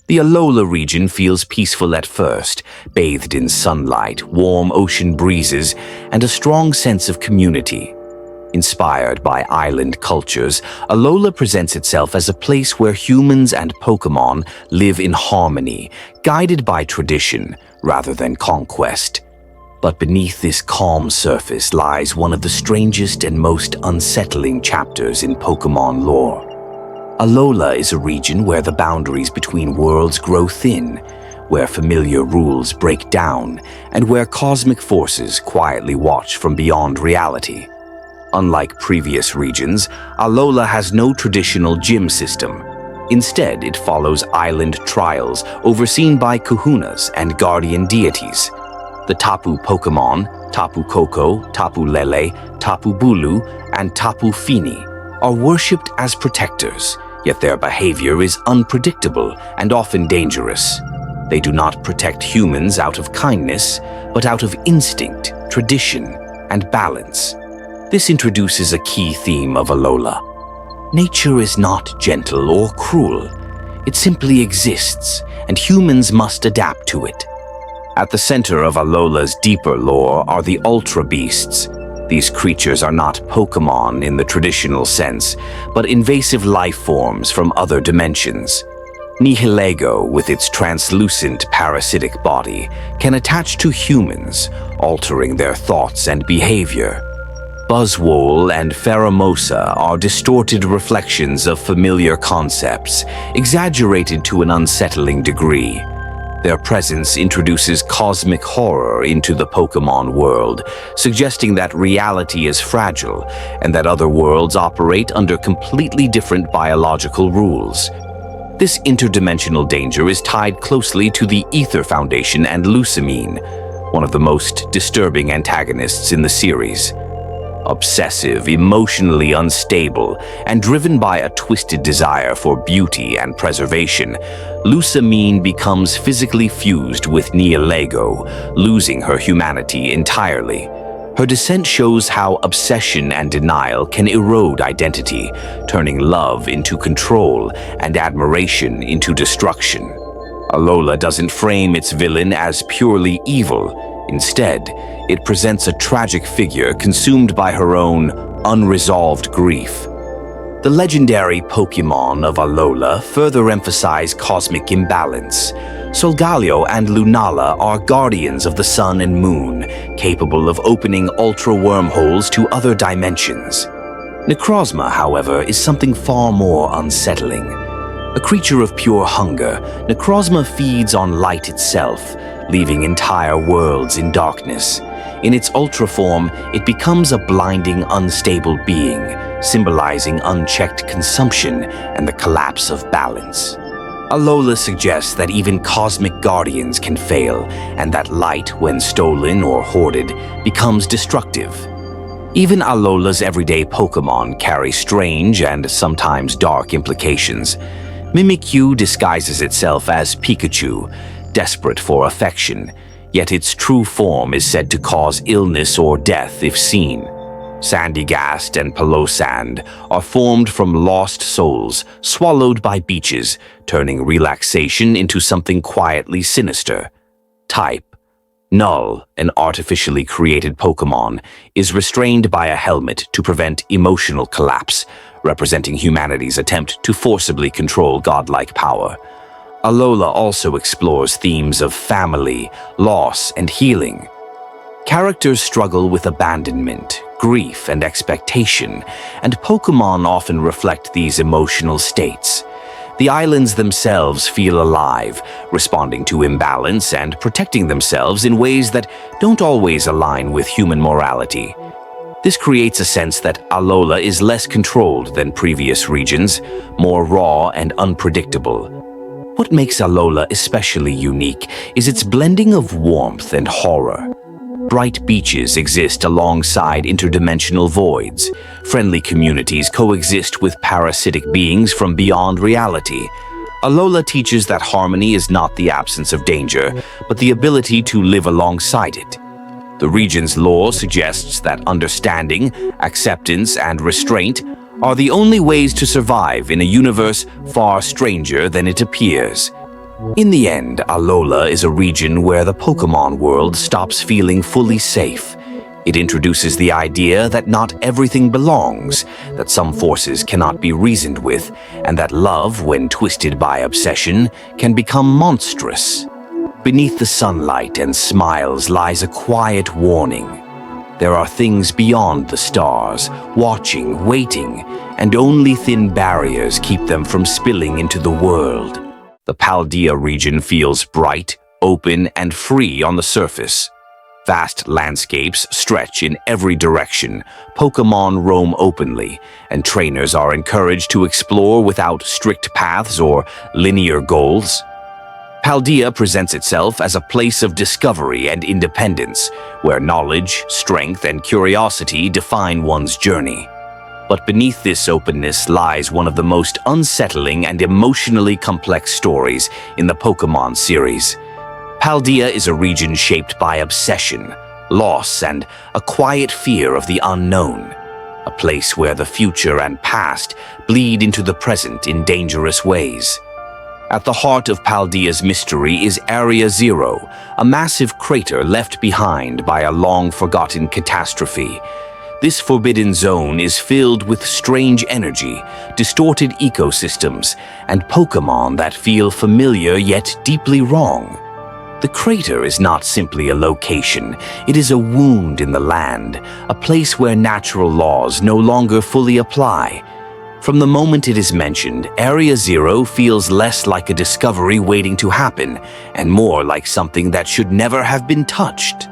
The Alola region feels peaceful at first, bathed in sunlight, warm ocean breezes, and a strong sense of community. Inspired by island cultures, Alola presents itself as a place where humans and Pokémon live in harmony, guided by tradition rather than conquest. But beneath this calm surface lies one of the strangest and most unsettling chapters in Pokémon lore. Alola is a region where the boundaries between worlds grow thin, where familiar rules break down, and where cosmic forces quietly watch from beyond reality. Unlike previous regions, Alola has no traditional gym system. Instead, it follows island trials overseen by kahunas and guardian deities. The Tapu Pokémon, Tapu Koko, Tapu Lele, Tapu Bulu, and Tapu Fini are worshipped as protectors, yet their behavior is unpredictable and often dangerous. They do not protect humans out of kindness, but out of instinct, tradition, and balance. This introduces a key theme of Alola. Nature is not gentle or cruel. It simply exists, and humans must adapt to it. At the center of Alola's deeper lore are the Ultra Beasts. These creatures are not Pokémon in the traditional sense, but invasive life forms from other dimensions. Nihilego, with its translucent parasitic body, can attach to humans, altering their thoughts and behavior. Buzzwole and Pheromosa are distorted reflections of familiar concepts, exaggerated to an unsettling degree. Their presence introduces cosmic horror into the Pokémon world, suggesting that reality is fragile and that other worlds operate under completely different biological rules. This interdimensional danger is tied closely to the Ether Foundation and Lucamine, one of the most disturbing antagonists in the series. Obsessive, emotionally unstable, and driven by a twisted desire for beauty and preservation, Lucamine becomes physically fused with Nihilego, losing her humanity entirely. Her descent shows how obsession and denial can erode identity, turning love into control and admiration into destruction. Alola doesn't frame its villain as purely evil. Instead, it presents a tragic figure consumed by her own unresolved grief. The legendary Pokémon of Alola further emphasize cosmic imbalance. Solgaleo and Lunala are guardians of the sun and moon, capable of opening ultra wormholes to other dimensions. Necrozma, however, is something far more unsettling. A creature of pure hunger, Necrozma feeds on light itself, leaving entire worlds in darkness. In its ultra form, it becomes a blinding, unstable being, symbolizing unchecked consumption and the collapse of balance. Alola suggests that even cosmic guardians can fail, and that light, when stolen or hoarded, becomes destructive. Even Alola's everyday Pokémon carry strange and sometimes dark implications. Mimikyu disguises itself as Pikachu, desperate for affection, yet its true form is said to cause illness or death if seen. Sandygast and Pelosand are formed from lost souls, swallowed by beaches, turning relaxation into something quietly sinister. Type: Null, an artificially created Pokémon, is restrained by a helmet to prevent emotional collapse, representing humanity's attempt to forcibly control godlike power. Alola also explores themes of family, loss, and healing. Characters struggle with abandonment, grief, and expectation, and Pokémon often reflect these emotional states. The islands themselves feel alive, responding to imbalance and protecting themselves in ways that don't always align with human morality. This creates a sense that Alola is less controlled than previous regions, more raw and unpredictable. What makes Alola especially unique is its blending of warmth and horror. Bright beaches exist alongside interdimensional voids. Friendly communities coexist with parasitic beings from beyond reality. Alola teaches that harmony is not the absence of danger, but the ability to live alongside it. The region's lore suggests that understanding, acceptance, and restraint are the only ways to survive in a universe far stranger than it appears. In the end, Alola is a region where the Pokémon world stops feeling fully safe. It introduces the idea that not everything belongs, that some forces cannot be reasoned with, and that love, when twisted by obsession, can become monstrous. Beneath the sunlight and smiles lies a quiet warning. There are things beyond the stars, watching, waiting, and only thin barriers keep them from spilling into the world. The Paldea region feels bright, open, and free on the surface. Vast landscapes stretch in every direction, Pokémon roam openly, and trainers are encouraged to explore without strict paths or linear goals. Paldea presents itself as a place of discovery and independence, where knowledge, strength, and curiosity define one's journey. But beneath this openness lies one of the most unsettling and emotionally complex stories in the Pokémon series. Paldea is a region shaped by obsession, loss, and a quiet fear of the unknown. A place where the future and past bleed into the present in dangerous ways. At the heart of Paldea's mystery is Area Zero, a massive crater left behind by a long-forgotten catastrophe. This forbidden zone is filled with strange energy, distorted ecosystems, and Pokémon that feel familiar yet deeply wrong. The crater is not simply a location, it is a wound in the land, a place where natural laws no longer fully apply. From the moment it is mentioned, Area Zero feels less like a discovery waiting to happen, and more like something that should never have been touched.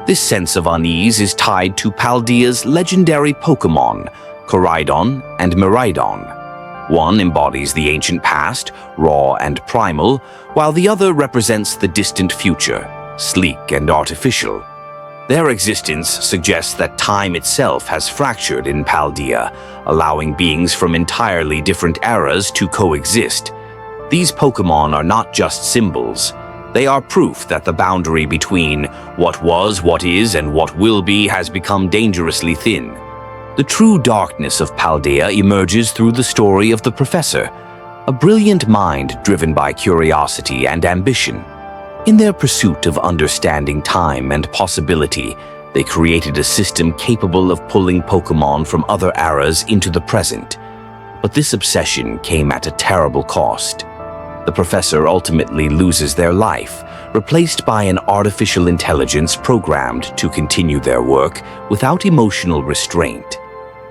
This sense of unease is tied to Paldea's legendary Pokémon, Koraidon and Miraidon. One embodies the ancient past, raw and primal, while the other represents the distant future, sleek and artificial. Their existence suggests that time itself has fractured in Paldea, allowing beings from entirely different eras to coexist. These Pokémon are not just symbols. They are proof that the boundary between what was, what is, and what will be has become dangerously thin. The true darkness of Paldea emerges through the story of the Professor, a brilliant mind driven by curiosity and ambition. In their pursuit of understanding time and possibility, they created a system capable of pulling Pokémon from other eras into the present. But this obsession came at a terrible cost. The Professor ultimately loses their life, replaced by an artificial intelligence programmed to continue their work without emotional restraint.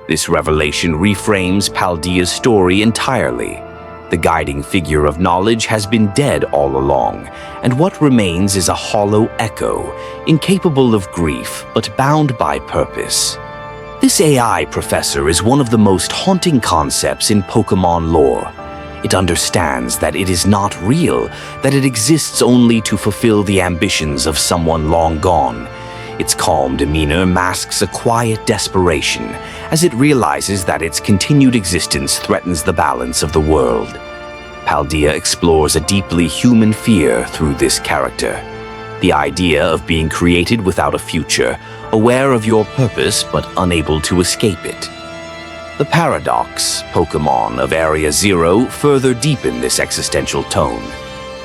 This revelation reframes Paldea's story entirely. The guiding figure of knowledge has been dead all along, and what remains is a hollow echo, incapable of grief but bound by purpose. This AI professor is one of the most haunting concepts in Pokémon lore. It understands that it is not real, that it exists only to fulfill the ambitions of someone long gone. Its calm demeanor masks a quiet desperation, as it realizes that its continued existence threatens the balance of the world. Paldea explores a deeply human fear through this character. The idea of being created without a future, aware of your purpose but unable to escape it. The paradox, Pokémon of Area Zero further deepen this existential tone.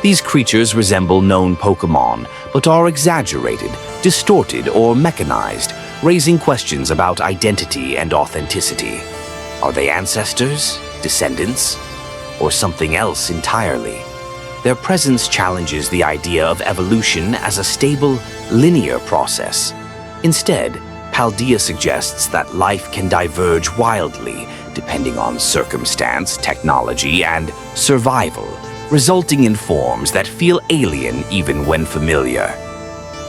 These creatures resemble known Pokémon, but are exaggerated, distorted, or mechanized, raising questions about identity and authenticity. Are they ancestors, descendants, or something else entirely? Their presence challenges the idea of evolution as a stable, linear process. Instead, Paldea suggests that life can diverge wildly, depending on circumstance, technology, and survival, resulting in forms that feel alien even when familiar.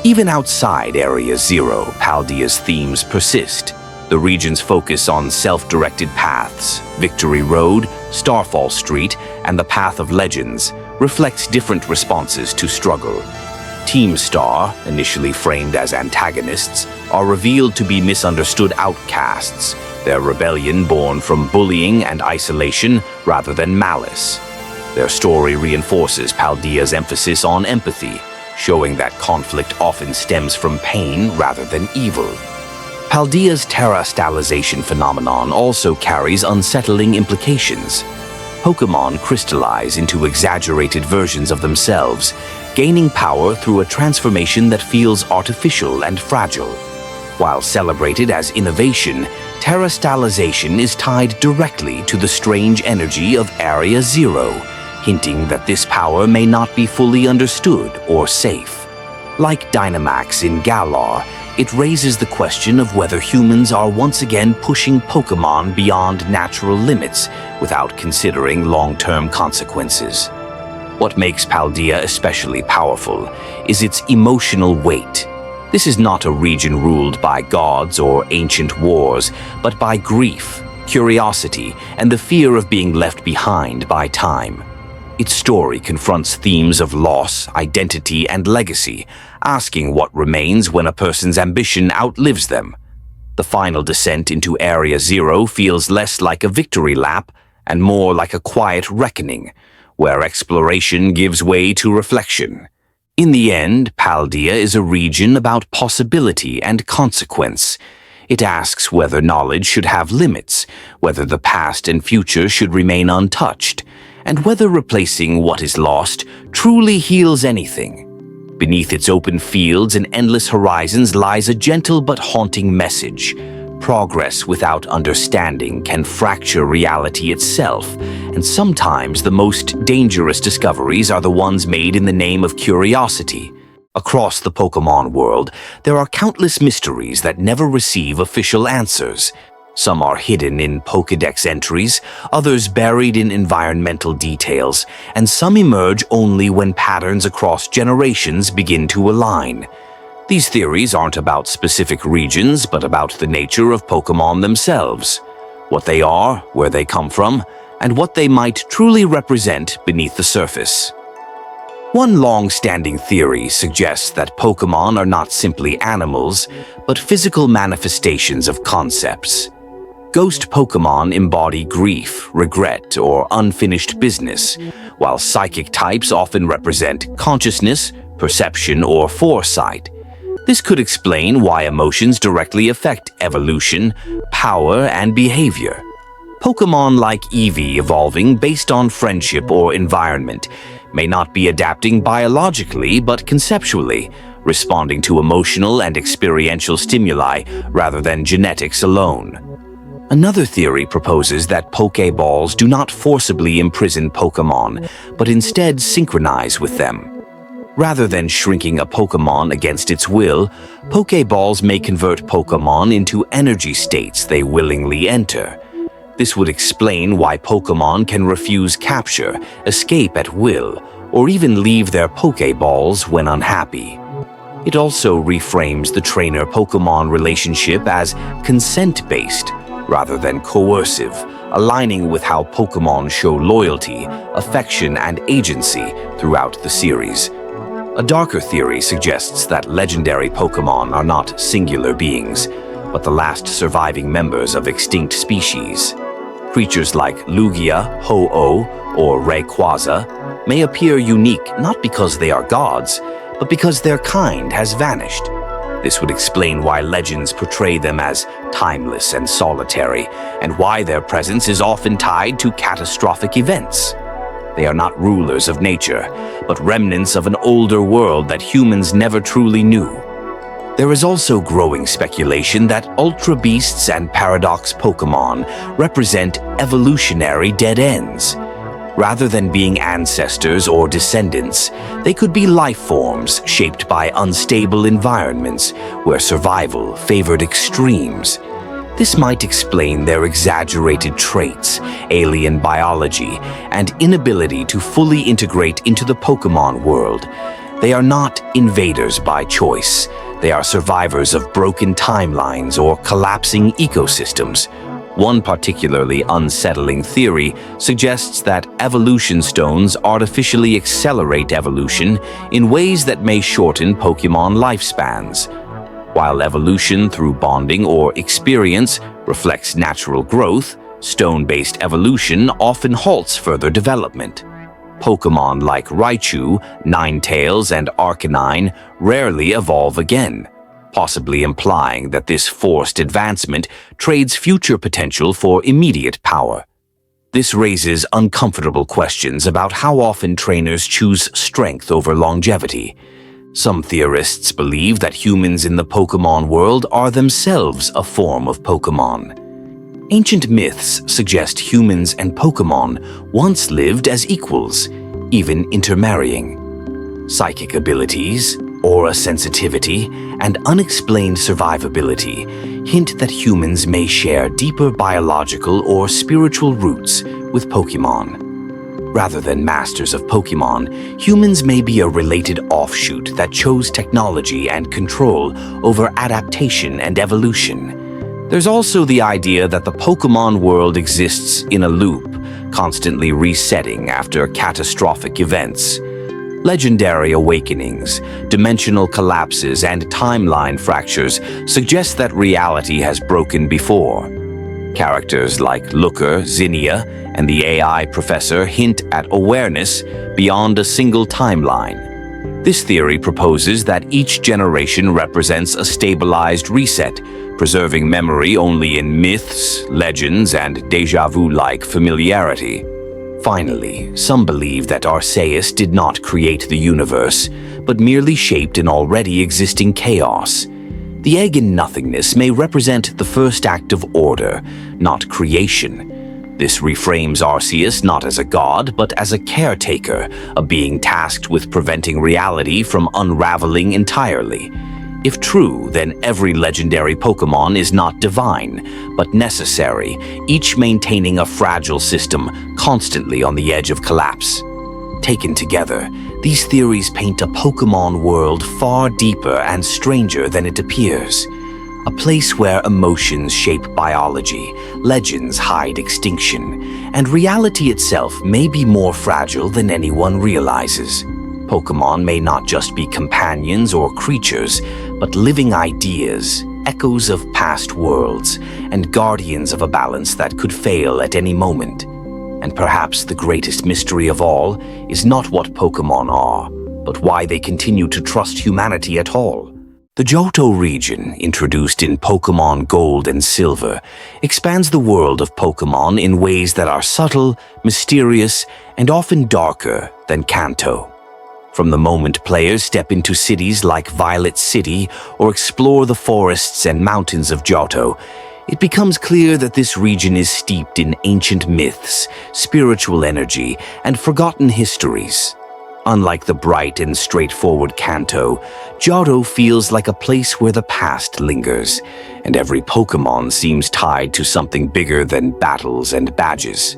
Even outside Area Zero, Paldea's themes persist. The region's focus on self-directed paths, Victory Road, Starfall Street, and the Path of Legends reflects different responses to struggle. Team Star, initially framed as antagonists, are revealed to be misunderstood outcasts, their rebellion born from bullying and isolation rather than malice. Their story reinforces Paldea's emphasis on empathy, showing that conflict often stems from pain rather than evil. Paldea's terastallization phenomenon also carries unsettling implications. Pokémon crystallize into exaggerated versions of themselves, gaining power through a transformation that feels artificial and fragile. While celebrated as innovation, terastallization is tied directly to the strange energy of Area Zero, hinting that this power may not be fully understood or safe. Like Dynamax in Galar, it raises the question of whether humans are once again pushing Pokémon beyond natural limits without considering long-term consequences. What makes Paldea especially powerful is its emotional weight. This is not a region ruled by gods or ancient wars, but by grief, curiosity, and the fear of being left behind by time. Its story confronts themes of loss, identity, and legacy, asking what remains when a person's ambition outlives them. The final descent into Area Zero feels less like a victory lap and more like a quiet reckoning, where exploration gives way to reflection. In the end, Paldea is a region about possibility and consequence. It asks whether knowledge should have limits, whether the past and future should remain untouched, and whether replacing what is lost truly heals anything. Beneath its open fields and endless horizons lies a gentle but haunting message. Progress without understanding can fracture reality itself, and sometimes the most dangerous discoveries are the ones made in the name of curiosity. Across the Pokémon world, there are countless mysteries that never receive official answers. Some are hidden in Pokédex entries, others buried in environmental details, and some emerge only when patterns across generations begin to align. These theories aren't about specific regions, but about the nature of Pokémon themselves, what they are, where they come from, and what they might truly represent beneath the surface. One long-standing theory suggests that Pokémon are not simply animals, but physical manifestations of concepts. Ghost Pokémon embody grief, regret, or unfinished business, while psychic types often represent consciousness, perception, or foresight. This could explain why emotions directly affect evolution, power, and behavior. Pokémon like Eevee evolving based on friendship or environment may not be adapting biologically but conceptually, responding to emotional and experiential stimuli rather than genetics alone. Another theory proposes that Pokéballs do not forcibly imprison Pokémon, but instead synchronize with them. Rather than shrinking a Pokémon against its will, Pokéballs may convert Pokémon into energy states they willingly enter. This would explain why Pokémon can refuse capture, escape at will, or even leave their Pokéballs when unhappy. It also reframes the trainer-Pokémon relationship as consent-based, rather than coercive, aligning with how Pokémon show loyalty, affection, and agency throughout the series. A darker theory suggests that legendary Pokémon are not singular beings, but the last surviving members of extinct species. Creatures like Lugia, Ho-Oh, or Rayquaza may appear unique not because they are gods, but because their kind has vanished. This would explain why legends portray them as timeless and solitary, and why their presence is often tied to catastrophic events. They are not rulers of nature, but remnants of an older world that humans never truly knew. There is also growing speculation that Ultra Beasts and Paradox Pokémon represent evolutionary dead ends. Rather than being ancestors or descendants, they could be life forms shaped by unstable environments where survival favored extremes. This might explain their exaggerated traits, alien biology, and inability to fully integrate into the Pokémon world. They are not invaders by choice. They are survivors of broken timelines or collapsing ecosystems. One particularly unsettling theory suggests that evolution stones artificially accelerate evolution in ways that may shorten Pokémon lifespans. While evolution through bonding or experience reflects natural growth, stone-based evolution often halts further development. Pokémon like Raichu, Ninetales, and Arcanine rarely evolve again, possibly implying that this forced advancement trades future potential for immediate power. This raises uncomfortable questions about how often trainers choose strength over longevity. Some theorists believe that humans in the Pokémon world are themselves a form of Pokémon. Ancient myths suggest humans and Pokémon once lived as equals, even intermarrying. Psychic abilities, aura sensitivity, and unexplained survivability hint that humans may share deeper biological or spiritual roots with Pokémon. Rather than masters of Pokémon, humans may be a related offshoot that chose technology and control over adaptation and evolution. There's also the idea that the Pokémon world exists in a loop, constantly resetting after catastrophic events. Legendary awakenings, dimensional collapses, and timeline fractures suggest that reality has broken before. Characters like Looker, Zinnia, and the AI Professor hint at awareness beyond a single timeline. This theory proposes that each generation represents a stabilized reset, preserving memory only in myths, legends, and déjà vu-like familiarity. Finally, some believe that Arceus did not create the universe, but merely shaped an already existing chaos. The egg in nothingness may represent the first act of order, not creation. This reframes Arceus not as a god, but as a caretaker, a being tasked with preventing reality from unraveling entirely. If true, then every legendary Pokémon is not divine, but necessary, each maintaining a fragile system constantly on the edge of collapse. Taken together, these theories paint a Pokémon world far deeper and stranger than it appears. A place where emotions shape biology, legends hide extinction, and reality itself may be more fragile than anyone realizes. Pokémon may not just be companions or creatures, but living ideas, echoes of past worlds, and guardians of a balance that could fail at any moment. And perhaps the greatest mystery of all is not what Pokémon are, but why they continue to trust humanity at all. The Johto region, introduced in Pokémon Gold and Silver, expands the world of Pokémon in ways that are subtle, mysterious, and often darker than Kanto. From the moment players step into cities like Violet City or explore the forests and mountains of Johto, it becomes clear that this region is steeped in ancient myths, spiritual energy, and forgotten histories. Unlike the bright and straightforward Kanto, Johto feels like a place where the past lingers, and every Pokémon seems tied to something bigger than battles and badges.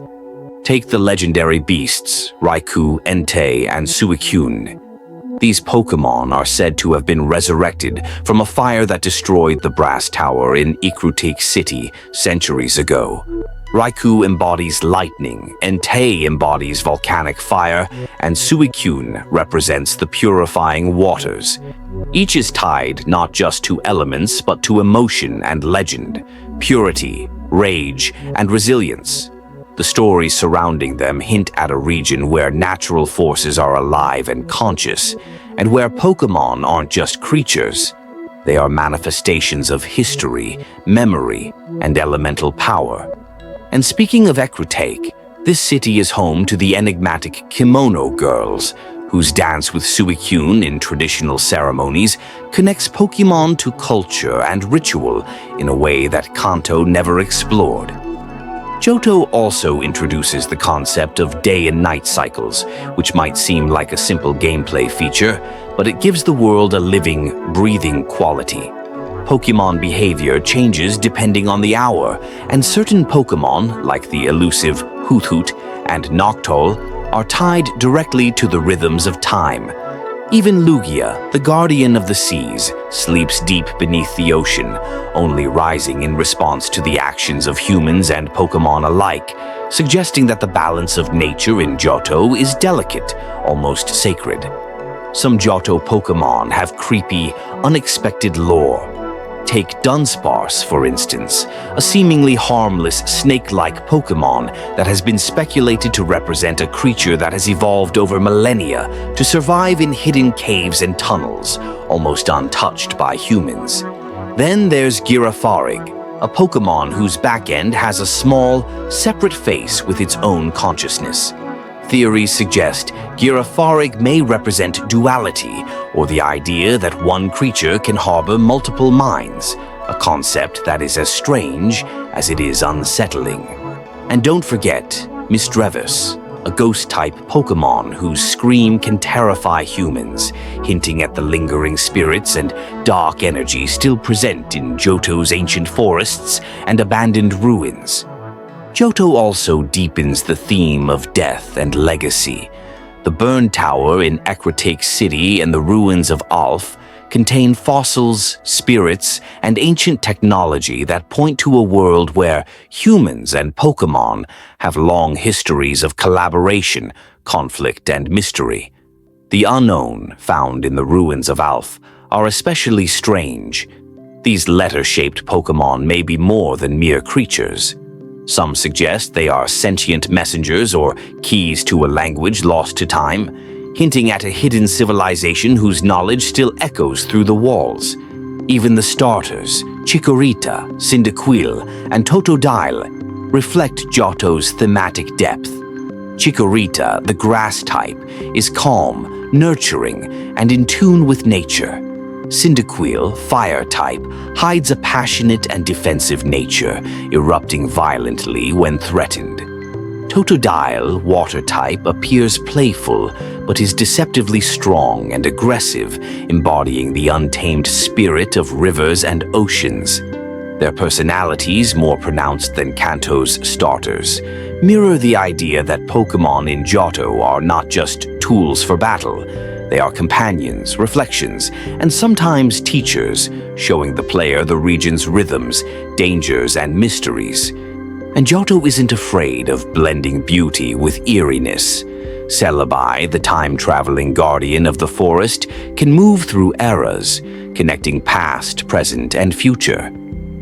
Take the legendary beasts, Raikou, Entei, and Suicune. These Pokémon are said to have been resurrected from a fire that destroyed the Brass Tower in Ikrutik City centuries ago. Raikou embodies lightning, Entei embodies volcanic fire, and Suicune represents the purifying waters. Each is tied not just to elements, but to emotion and legend, purity, rage, and resilience. The stories surrounding them hint at a region where natural forces are alive and conscious, and where Pokémon aren't just creatures. They are manifestations of history, memory, and elemental power. And speaking of Ikrutik, this city is home to the enigmatic Kimono Girls, whose dance with Suicune in traditional ceremonies connects Pokémon to culture and ritual in a way that Kanto never explored. Johto also introduces the concept of day and night cycles, which might seem like a simple gameplay feature, but it gives the world a living, breathing quality. Pokémon behavior changes depending on the hour, and certain Pokémon, like the elusive Hoothoot and Noctowl, are tied directly to the rhythms of time. Even Lugia, the guardian of the seas, sleeps deep beneath the ocean, only rising in response to the actions of humans and Pokémon alike, suggesting that the balance of nature in Johto is delicate, almost sacred. Some Johto Pokémon have creepy, unexpected lore. Take Dunsparce, for instance, a seemingly harmless snake-like Pokémon that has been speculated to represent a creature that has evolved over millennia to survive in hidden caves and tunnels, almost untouched by humans. Then there's Girafarig, a Pokémon whose backend has a small, separate face with its own consciousness. Theories suggest Girafarig may represent duality, or the idea that one creature can harbor multiple minds, a concept that is as strange as it is unsettling. And don't forget Misdreavus, a ghost-type Pokémon whose scream can terrify humans, hinting at the lingering spirits and dark energy still present in Johto's ancient forests and abandoned ruins. Johto also deepens the theme of death and legacy. The burned tower in Ecruteak City and the ruins of Alph contain fossils, spirits, and ancient technology that point to a world where humans and Pokémon have long histories of collaboration, conflict, and mystery. The unknown found in the ruins of Alph are especially strange. These letter-shaped Pokémon may be more than mere creatures. Some suggest they are sentient messengers or keys to a language lost to time, hinting at a hidden civilization whose knowledge still echoes through the walls. Even the starters, Chikorita, Cyndaquil, and Totodile, reflect Johto's thematic depth. Chikorita, the grass type, is calm, nurturing, and in tune with nature. Cyndaquil, fire type, hides a passionate and defensive nature, erupting violently when threatened. Totodile, water type, appears playful, but is deceptively strong and aggressive, embodying the untamed spirit of rivers and oceans. Their personalities, more pronounced than Kanto's starters, mirror the idea that Pokémon in Johto are not just tools for battle. They are companions, reflections, and sometimes teachers, showing the player the region's rhythms, dangers, and mysteries. And Johto isn't afraid of blending beauty with eeriness. Celebi, the time-traveling guardian of the forest, can move through eras, connecting past, present, and future.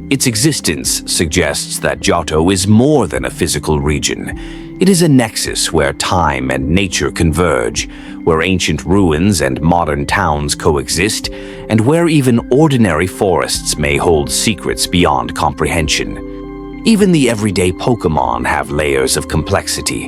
Its existence suggests that Johto is more than a physical region. It is a nexus where time and nature converge, where ancient ruins and modern towns coexist, and where even ordinary forests may hold secrets beyond comprehension. Even the everyday Pokémon have layers of complexity.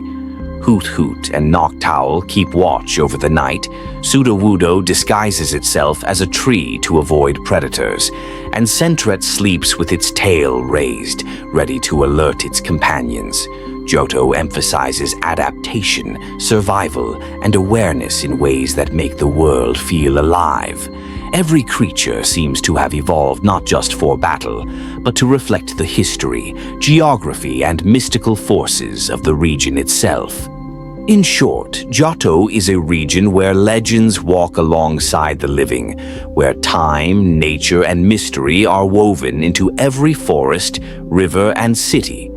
Hoot Hoot and Noctowl keep watch over the night. Sudowoodo disguises itself as a tree to avoid predators, and Sentret sleeps with its tail raised, ready to alert its companions. Johto emphasizes adaptation, survival, and awareness in ways that make the world feel alive. Every creature seems to have evolved not just for battle, but to reflect the history, geography, and mystical forces of the region itself. In short, Johto is a region where legends walk alongside the living, where time, nature, and mystery are woven into every forest, river, and city.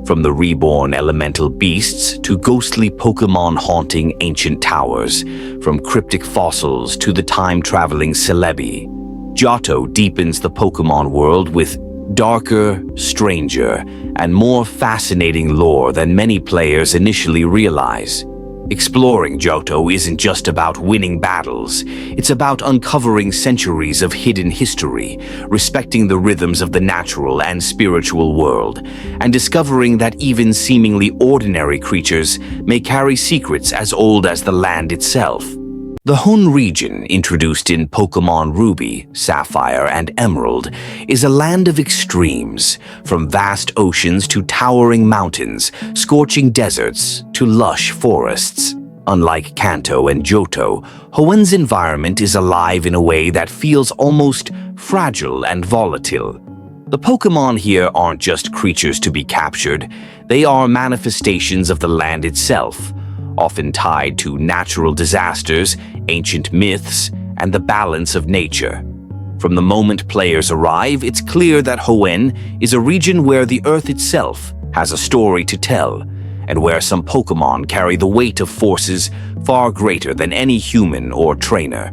From the reborn elemental beasts to ghostly Pokémon haunting ancient towers, from cryptic fossils to the time-traveling Celebi, Johto deepens the Pokémon world with darker, stranger, and more fascinating lore than many players initially realize. Exploring Johto isn't just about winning battles, it's about uncovering centuries of hidden history, respecting the rhythms of the natural and spiritual world, and discovering that even seemingly ordinary creatures may carry secrets as old as the land itself. The Hun region, introduced in Pokémon Ruby, Sapphire, and Emerald, is a land of extremes, from vast oceans to towering mountains, scorching deserts to lush forests. Unlike Kanto and Johto, Hoenn's environment is alive in a way that feels almost fragile and volatile. The Pokémon here aren't just creatures to be captured, they are manifestations of the land itself, often tied to natural disasters, ancient myths, and the balance of nature. From the moment players arrive, it's clear that Hoenn is a region where the Earth itself has a story to tell, and where some Pokémon carry the weight of forces far greater than any human or trainer.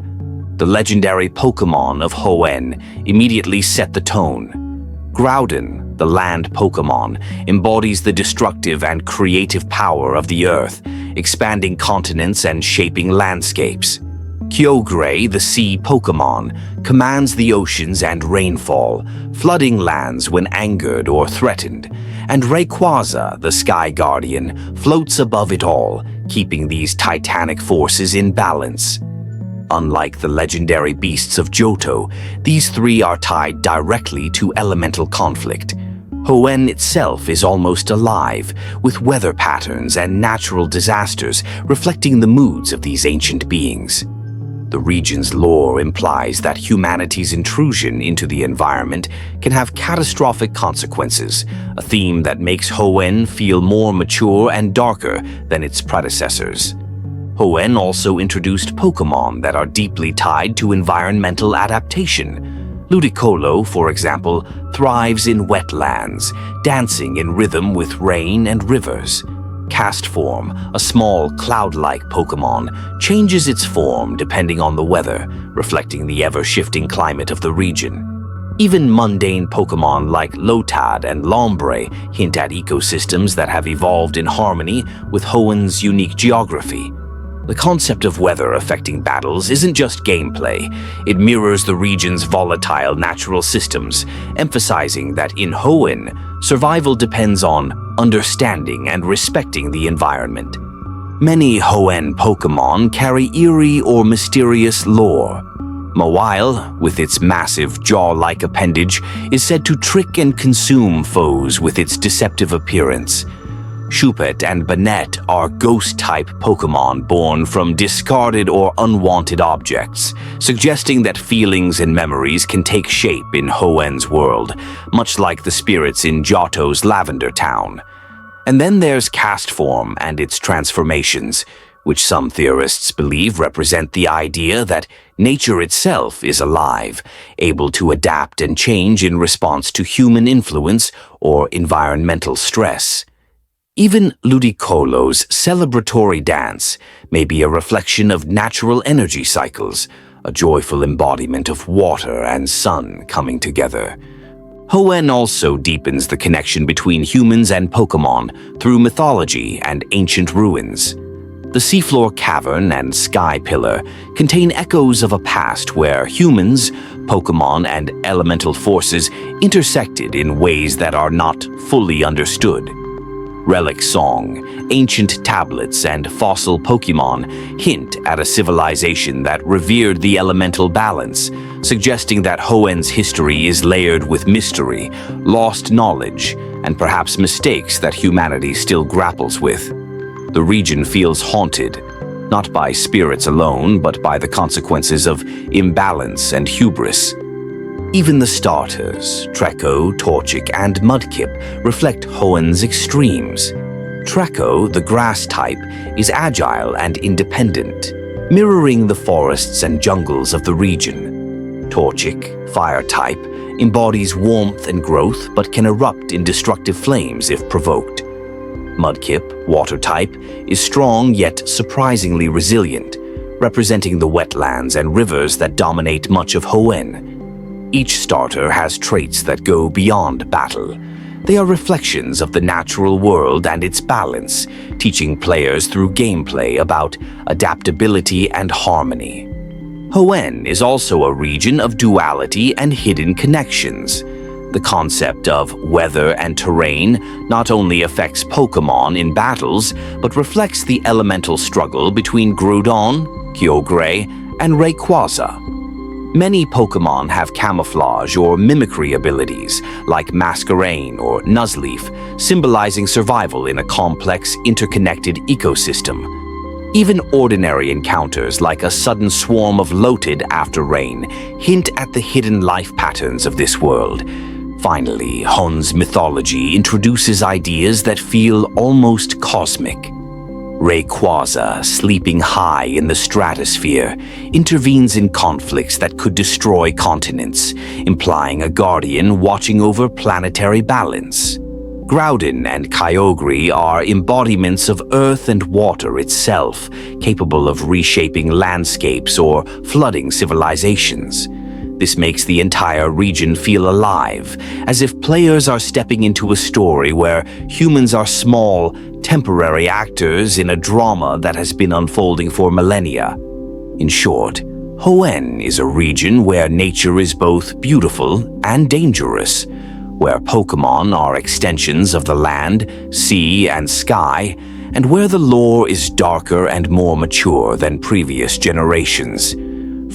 The legendary Pokémon of Hoenn immediately set the tone. Groudon, the land Pokémon, embodies the destructive and creative power of the Earth, expanding continents and shaping landscapes. Kyogre, the sea Pokémon, commands the oceans and rainfall, flooding lands when angered or threatened, and Rayquaza, the Sky Guardian, floats above it all, keeping these titanic forces in balance. Unlike the legendary beasts of Johto, these three are tied directly to elemental conflict. Hoenn itself is almost alive, with weather patterns and natural disasters reflecting the moods of these ancient beings. The region's lore implies that humanity's intrusion into the environment can have catastrophic consequences, a theme that makes Hoenn feel more mature and darker than its predecessors. Hoenn also introduced Pokémon that are deeply tied to environmental adaptation. Ludicolo, for example, thrives in wetlands, dancing in rhythm with rain and rivers. Castform, a small cloud-like Pokémon, changes its form depending on the weather, reflecting the ever-shifting climate of the region. Even mundane Pokémon like Lotad and Lombre hint at ecosystems that have evolved in harmony with Hoenn's unique geography. The concept of weather affecting battles isn't just gameplay, it mirrors the region's volatile natural systems, emphasizing that in Hoenn, survival depends on understanding and respecting the environment. Many Hoenn Pokémon carry eerie or mysterious lore. Mawile, with its massive jaw-like appendage, is said to trick and consume foes with its deceptive appearance. Shuppet and Banette are ghost-type Pokémon born from discarded or unwanted objects, suggesting that feelings and memories can take shape in Hoenn's world, much like the spirits in Johto's Lavender Town. And then there's Castform and its transformations, which some theorists believe represent the idea that nature itself is alive, able to adapt and change in response to human influence or environmental stress. Even Ludicolo's celebratory dance may be a reflection of natural energy cycles, a joyful embodiment of water and sun coming together. Hoenn also deepens the connection between humans and Pokémon through mythology and ancient ruins. The seafloor cavern and sky pillar contain echoes of a past where humans, Pokémon, and elemental forces intersected in ways that are not fully understood. Relic song, ancient tablets, and fossil Pokémon hint at a civilization that revered the elemental balance, suggesting that Hoenn's history is layered with mystery, lost knowledge, and perhaps mistakes that humanity still grapples with. The region feels haunted, not by spirits alone, but by the consequences of imbalance and hubris. Even the starters, Treecko, Torchic, and Mudkip, reflect Hoenn's extremes. Treecko, the grass type, is agile and independent, mirroring the forests and jungles of the region. Torchic, fire type, embodies warmth and growth but can erupt in destructive flames if provoked. Mudkip, water type, is strong yet surprisingly resilient, representing the wetlands and rivers that dominate much of Hoenn. Each starter has traits that go beyond battle. They are reflections of the natural world and its balance, teaching players through gameplay about adaptability and harmony. Hoenn is also a region of duality and hidden connections. The concept of weather and terrain not only affects Pokémon in battles, but reflects the elemental struggle between Groudon, Kyogre, and Rayquaza. Many Pokémon have camouflage or mimicry abilities, like Masquerain or Nuzleaf, symbolizing survival in a complex, interconnected ecosystem. Even ordinary encounters, like a sudden swarm of Lotad after rain, hint at the hidden life patterns of this world. Finally, Hoenn's mythology introduces ideas that feel almost cosmic. Rayquaza, sleeping high in the stratosphere, intervenes in conflicts that could destroy continents, implying a guardian watching over planetary balance. Groudon and Kyogre are embodiments of earth and water itself, capable of reshaping landscapes or flooding civilizations. This makes the entire region feel alive, as if players are stepping into a story where humans are small, temporary actors in a drama that has been unfolding for millennia. In short, Hoenn is a region where nature is both beautiful and dangerous, where Pokémon are extensions of the land, sea, and sky, and where the lore is darker and more mature than previous generations.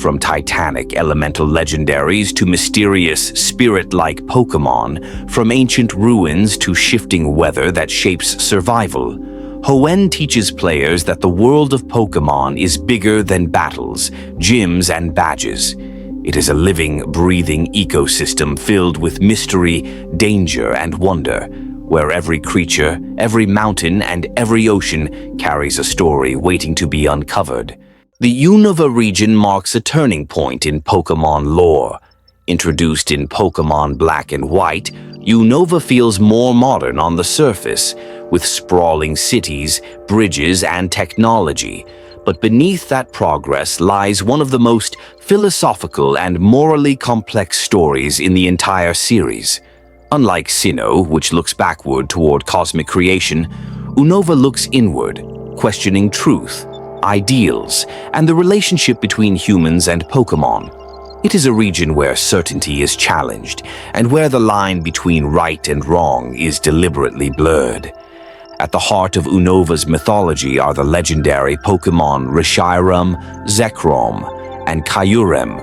From titanic elemental legendaries to mysterious spirit-like Pokémon, from ancient ruins to shifting weather that shapes survival, Hoenn teaches players that the world of Pokémon is bigger than battles, gyms, and badges. It is a living, breathing ecosystem filled with mystery, danger, and wonder, where every creature, every mountain, and every ocean carries a story waiting to be uncovered. The Unova region marks a turning point in Pokémon lore. Introduced in Pokémon Black and White, Unova feels more modern on the surface, with sprawling cities, bridges, and technology. But beneath that progress lies one of the most philosophical and morally complex stories in the entire series. Unlike Sinnoh, which looks backward toward cosmic creation, Unova looks inward, questioning truth, ideals, and the relationship between humans and Pokémon. It is a region where certainty is challenged, and where the line between right and wrong is deliberately blurred. At the heart of Unova's mythology are the legendary Pokémon Reshiram, Zekrom, and Kyurem.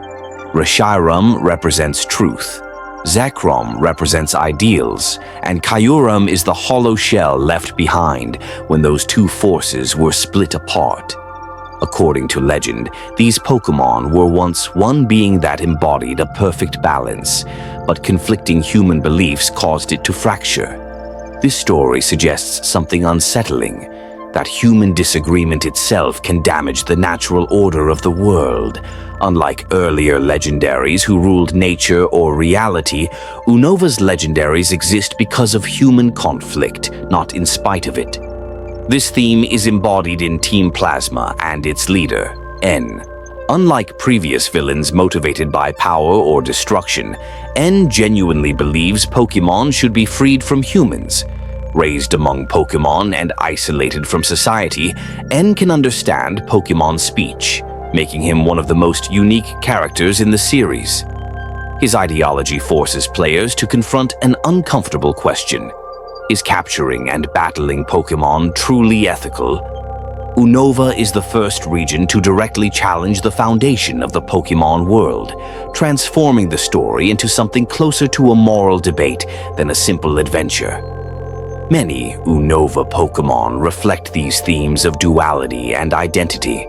Reshiram represents truth, Zekrom represents ideals, and Kyurem is the hollow shell left behind when those two forces were split apart. According to legend, these Pokémon were once one being that embodied a perfect balance, but conflicting human beliefs caused it to fracture. This story suggests something unsettling, that human disagreement itself can damage the natural order of the world. Unlike earlier legendaries who ruled nature or reality, Unova's legendaries exist because of human conflict, not in spite of it. This theme is embodied in Team Plasma and its leader, N. Unlike previous villains motivated by power or destruction, N genuinely believes Pokémon should be freed from humans. Raised among Pokémon and isolated from society, N can understand Pokémon speech, making him one of the most unique characters in the series. His ideology forces players to confront an uncomfortable question. Is capturing and battling Pokémon truly ethical? Unova is the first region to directly challenge the foundation of the Pokémon world, transforming the story into something closer to a moral debate than a simple adventure. Many Unova Pokémon reflect these themes of duality and identity.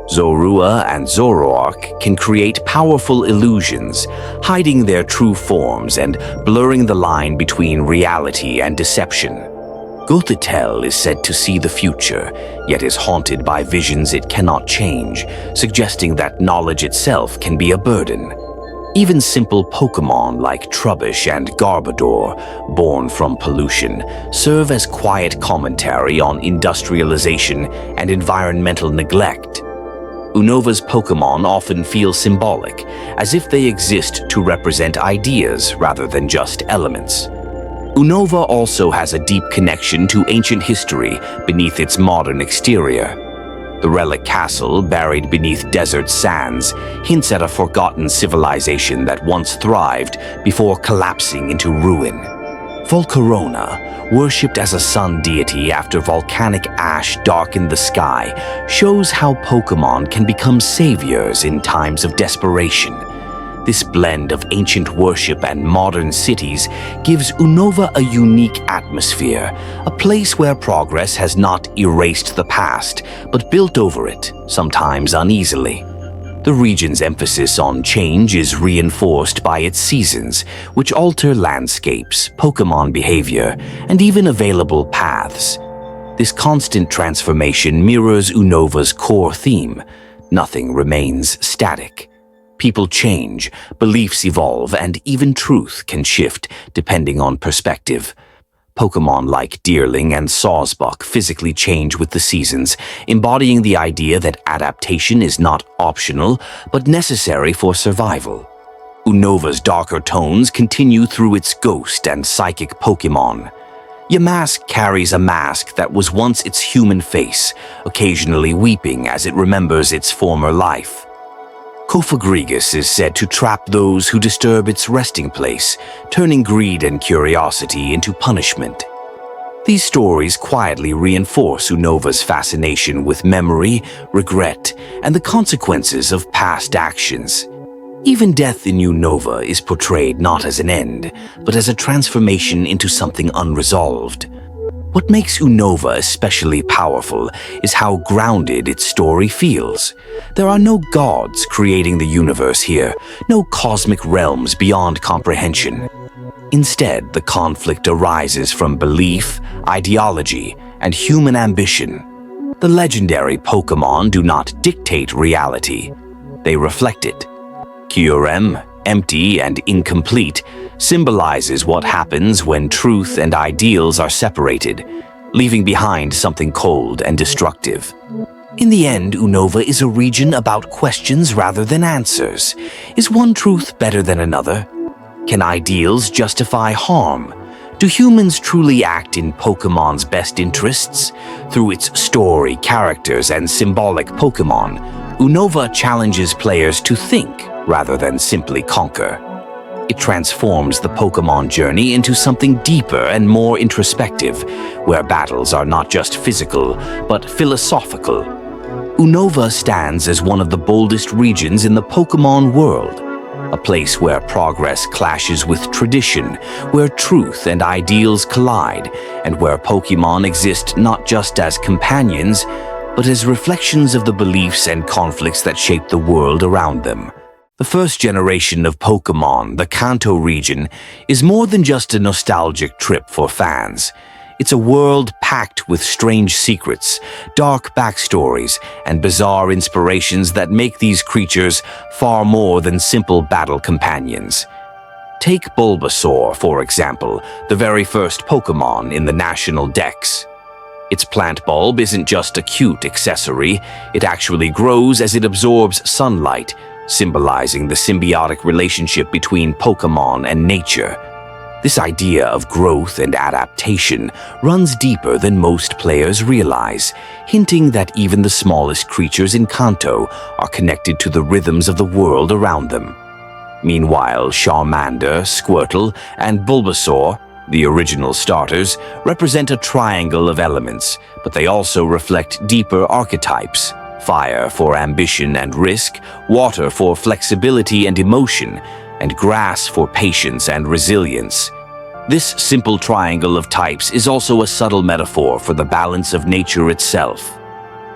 Zorua and Zoroark can create powerful illusions, hiding their true forms and blurring the line between reality and deception. Gothitelle is said to see the future, yet is haunted by visions it cannot change, suggesting that knowledge itself can be a burden. Even simple Pokémon like Trubbish and Garbodor, born from pollution, serve as quiet commentary on industrialization and environmental neglect. Unova's Pokémon often feel symbolic, as if they exist to represent ideas rather than just elements. Unova also has a deep connection to ancient history beneath its modern exterior. The relic castle, buried beneath desert sands, hints at a forgotten civilization that once thrived before collapsing into ruin. Volcarona, worshipped as a sun deity after volcanic ash darkened the sky, shows how Pokémon can become saviors in times of desperation. This blend of ancient worship and modern cities gives Unova a unique atmosphere, a place where progress has not erased the past, but built over it, sometimes uneasily. The region's emphasis on change is reinforced by its seasons, which alter landscapes, Pokémon behavior, and even available paths. This constant transformation mirrors Unova's core theme: nothing remains static. People change, beliefs evolve, and even truth can shift depending on perspective. Pokémon like Deerling and Sawsbuck physically change with the seasons, embodying the idea that adaptation is not optional, but necessary for survival. Unova's darker tones continue through its ghost and psychic Pokémon. Yamask carries a mask that was once its human face, occasionally weeping as it remembers its former life. Cofagrigus is said to trap those who disturb its resting place, turning greed and curiosity into punishment. These stories quietly reinforce Unova's fascination with memory, regret, and the consequences of past actions. Even death in Unova is portrayed not as an end, but as a transformation into something unresolved. What makes Unova especially powerful is how grounded its story feels. There are no gods creating the universe here, no cosmic realms beyond comprehension. Instead, the conflict arises from belief, ideology, and human ambition. The legendary Pokémon do not dictate reality. They reflect it. Kyurem, empty and incomplete, symbolizes what happens when truth and ideals are separated, leaving behind something cold and destructive. In the end, Unova is a region about questions rather than answers. Is one truth better than another? Can ideals justify harm? Do humans truly act in Pokémon's best interests? Through its story, characters, and symbolic Pokémon, Unova challenges players to think rather than simply conquer. It transforms the Pokémon journey into something deeper and more introspective, where battles are not just physical, but philosophical. Unova stands as one of the boldest regions in the Pokémon world, a place where progress clashes with tradition, where truth and ideals collide, and where Pokémon exist not just as companions, but as reflections of the beliefs and conflicts that shape the world around them. The first generation of Pokémon, the Kanto region, is more than just a nostalgic trip for fans. It's a world packed with strange secrets, dark backstories, and bizarre inspirations that make these creatures far more than simple battle companions. Take Bulbasaur, for example, the very first Pokémon in the National Dex. Its plant bulb isn't just a cute accessory, it actually grows as it absorbs sunlight, symbolizing the symbiotic relationship between Pokémon and nature. This idea of growth and adaptation runs deeper than most players realize, hinting that even the smallest creatures in Kanto are connected to the rhythms of the world around them. Meanwhile, Charmander, Squirtle, and Bulbasaur, the original starters, represent a triangle of elements, but they also reflect deeper archetypes. Fire for ambition and risk, water for flexibility and emotion, and grass for patience and resilience. This simple triangle of types is also a subtle metaphor for the balance of nature itself.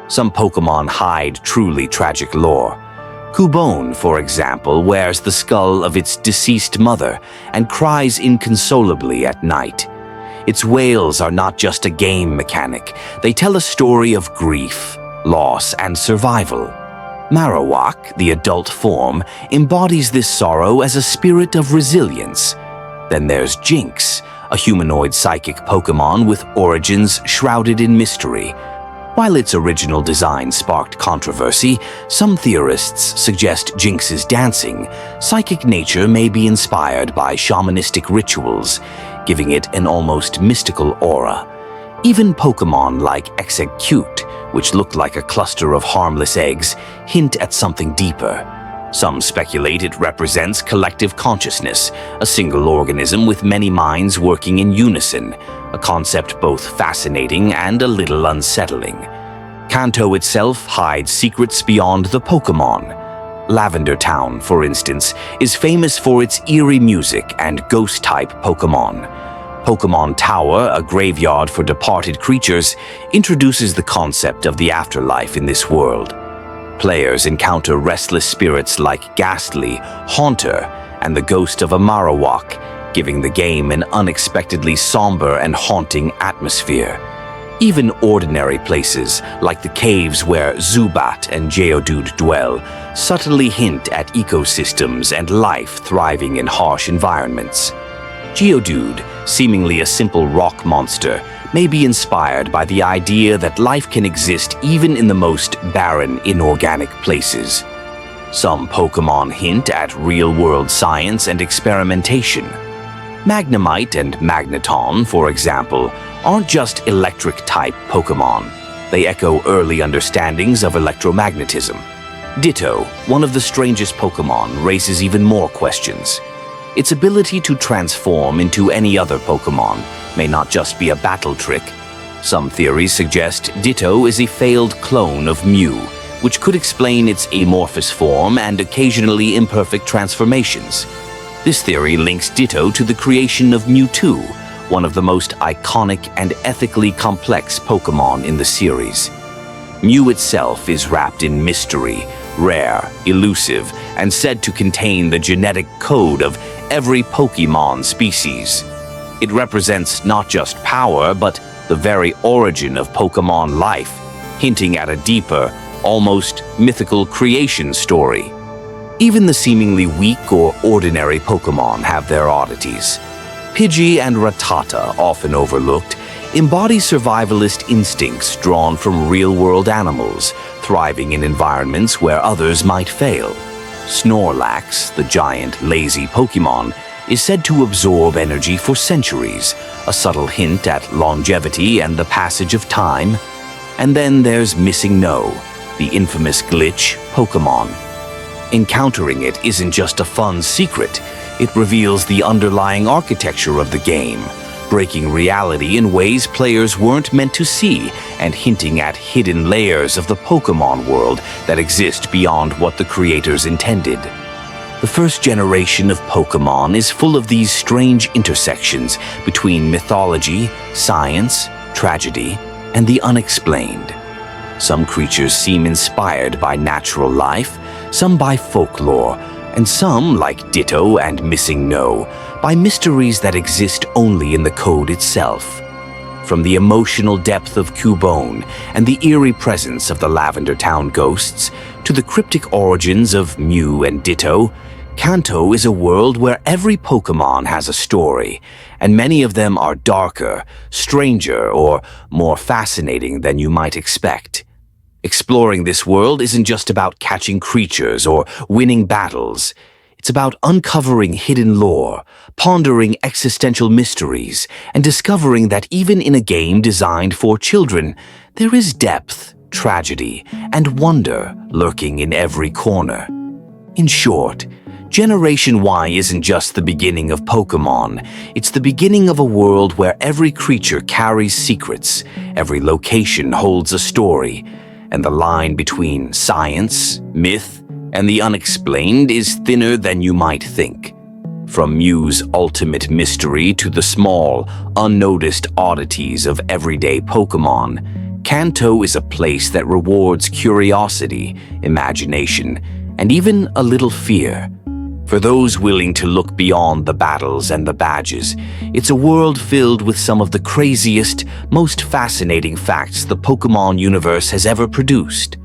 Some Pokémon hide truly tragic lore. Cubone, for example, wears the skull of its deceased mother and cries inconsolably at night. Its wails are not just a game mechanic, they tell a story of grief, loss, and survival. Marowak, the adult form, embodies this sorrow as a spirit of resilience. Then there's Jinx, a humanoid psychic Pokémon with origins shrouded in mystery. While its original design sparked controversy, some theorists suggest Jinx's dancing, psychic nature may be inspired by shamanistic rituals, giving it an almost mystical aura. Even Pokémon like Exeggcute, which look like a cluster of harmless eggs, hint at something deeper. Some speculate it represents collective consciousness, a single organism with many minds working in unison, a concept both fascinating and a little unsettling. Kanto itself hides secrets beyond the Pokémon. Lavender Town, for instance, is famous for its eerie music and ghost-type Pokémon. Pokémon Tower, a graveyard for departed creatures, introduces the concept of the afterlife in this world. Players encounter restless spirits like Ghastly, Haunter, and the ghost of a Marowak, giving the game an unexpectedly somber and haunting atmosphere. Even ordinary places, like the caves where Zubat and Geodude dwell, subtly hint at ecosystems and life thriving in harsh environments. Geodude, seemingly a simple rock monster, may be inspired by the idea that life can exist even in the most barren, inorganic places. Some Pokémon hint at real-world science and experimentation. Magnemite and Magneton, for example, aren't just electric-type Pokémon. They echo early understandings of electromagnetism. Ditto, one of the strangest Pokémon, raises even more questions. Its ability to transform into any other Pokémon may not just be a battle trick. Some theories suggest Ditto is a failed clone of Mew, which could explain its amorphous form and occasionally imperfect transformations. This theory links Ditto to the creation of Mewtwo, one of the most iconic and ethically complex Pokémon in the series. Mew itself is wrapped in mystery, rare, elusive, and said to contain the genetic code of every Pokémon species. It represents not just power, but the very origin of Pokémon life, hinting at a deeper, almost mythical creation story. Even the seemingly weak or ordinary Pokémon have their oddities. Pidgey and Rattata, often overlooked, embody survivalist instincts drawn from real-world animals, thriving in environments where others might fail. Snorlax, the giant, lazy Pokémon, is said to absorb energy for centuries, a subtle hint at longevity and the passage of time. And then there's Missing No, the infamous glitch Pokémon. Encountering it isn't just a fun secret, it reveals the underlying architecture of the game, breaking reality in ways players weren't meant to see and hinting at hidden layers of the Pokémon world that exist beyond what the creators intended. The first generation of Pokémon is full of these strange intersections between mythology, science, tragedy, and the unexplained. Some creatures seem inspired by natural life, some by folklore, and some, like Ditto and Missing No, by mysteries that exist only in the code itself. From the emotional depth of Cubone and the eerie presence of the Lavender Town ghosts to the cryptic origins of Mew and Ditto, Kanto is a world where every Pokémon has a story, and many of them are darker, stranger, or more fascinating than you might expect. Exploring this world isn't just about catching creatures or winning battles. It's about uncovering hidden lore, pondering existential mysteries, and discovering that even in a game designed for children, there is depth, tragedy, and wonder lurking in every corner. In short, Generation Y isn't just the beginning of Pokémon, it's the beginning of a world where every creature carries secrets, every location holds a story, and the line between science, myth, and the unexplained is thinner than you might think. From Mew's ultimate mystery to the small, unnoticed oddities of everyday Pokémon, Kanto is a place that rewards curiosity, imagination, and even a little fear. For those willing to look beyond the battles and the badges, it's a world filled with some of the craziest, most fascinating facts the Pokémon universe has ever produced.